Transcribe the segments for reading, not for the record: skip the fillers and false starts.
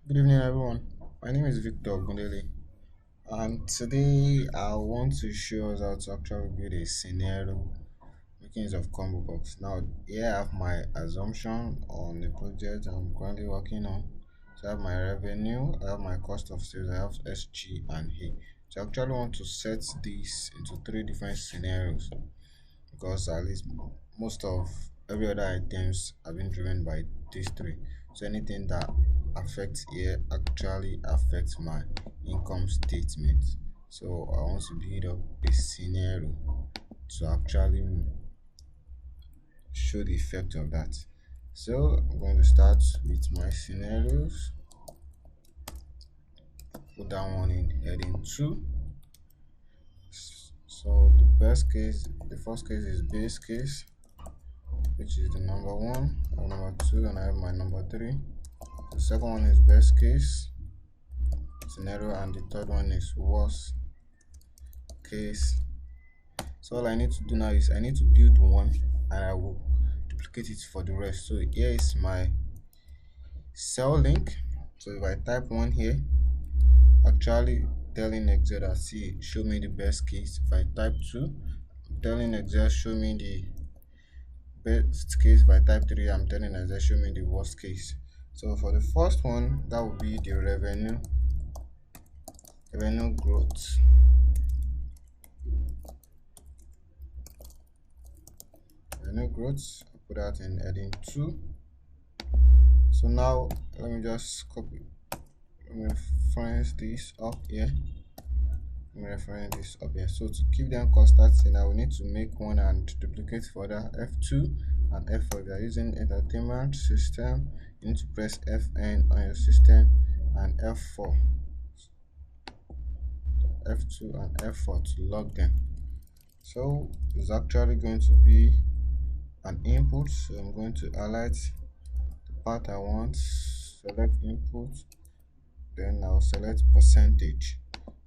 Good evening, everyone. My name is Victor Gundele, and today I want to show us how to actually build a scenario making use of combo box. Now, here I have my assumption on the project I'm currently working on. So I have my revenue, I have my cost of sales, I have SG and A. So I actually want to set this into three different scenarios because at least most of every other items have been driven by these three. So anything that affects here actually affects my income statement. So I want to build up a scenario to actually show the effect of that. So I'm going to start with my scenarios. Put that one in heading 2. So the first case is base case, which is the number 1. I have number 2 and I have my number 3. The second one is best case scenario and the third one is worst case. So all I need to do now is I need to build one and I will duplicate it for the rest. So here is my cell link. So if I type one here, actually telling Excel that see show me the best case. If I type 2, I'm telling Excel show me the best case. If I type 3, I'm telling Excel show me the worst case. So for the first one, that will be the revenue growth. Revenue growth, I put that in heading 2. So now let me just copy, let me reference this up here. So to keep them constant, I will need to make one and duplicate further F2 and F4. If you are using entertainment system, you need to press Fn on your system and F4, F2 and F4 to log them. So it's actually going to be an input. So I'm going to highlight the part I want, select input, then I'll select percentage.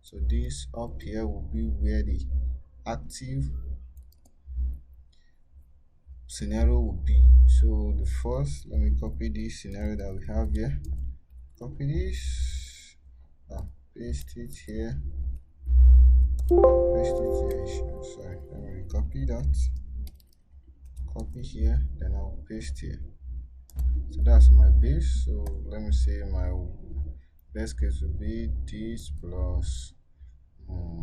So this up here will be where the active scenario will be. So the first, let me copy this scenario that we have here, copy this, paste it here, sorry, let me copy that, copy here, then I'll paste here. So that's my base. So let me say my best case will be this plus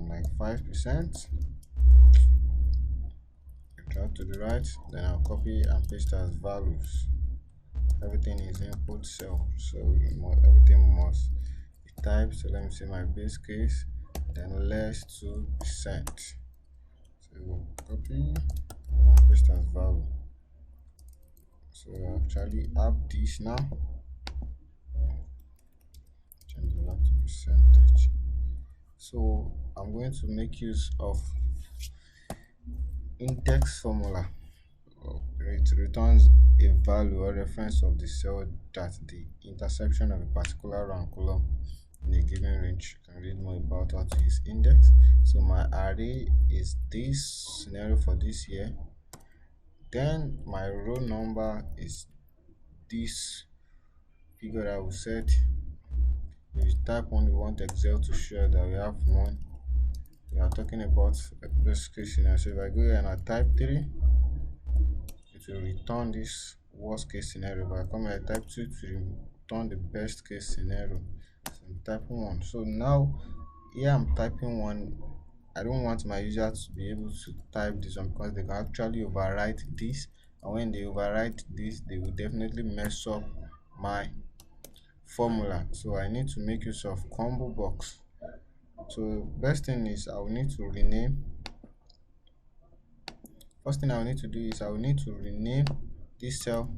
like 5%. Drag to the right, then I'll copy and paste as values. Everything is input cell, so everything must be typed. So let me say my base case, then less 2%. So copy and paste as value. So I actually have this now. Change that to percentage. So I'm going to make use of index formula. It returns a value or reference of the cell that the intersection of a particular row and column in a given range. You can read more about how to use index. So my array is this scenario for this year. Then my row number is this figure that we set. If you type 1, we want Excel to show that we have 1. We are talking about this case scenario. So if I go here and I type 3, it will return this worst case scenario. If I come here and type 2, to return the best case scenario. So I'm typing 1. So now here I'm typing 1. I don't want my user to be able to type this one because they can actually overwrite this, and when they overwrite this, they will definitely mess up my formula. So I need to make use of combo box. So best thing is I will need to rename. First thing I will need to do is I will need to rename this cell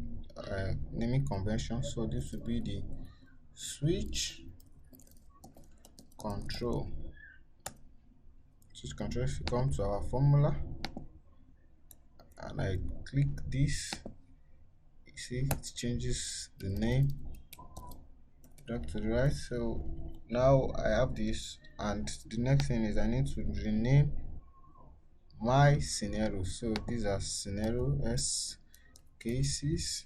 naming convention. So this will be the switch control. Switch control. If you come to our formula and I click this, you see it changes the name. Drag to the right. So now I have this, and the next thing is I need to rename my scenario. So these are scenario cases.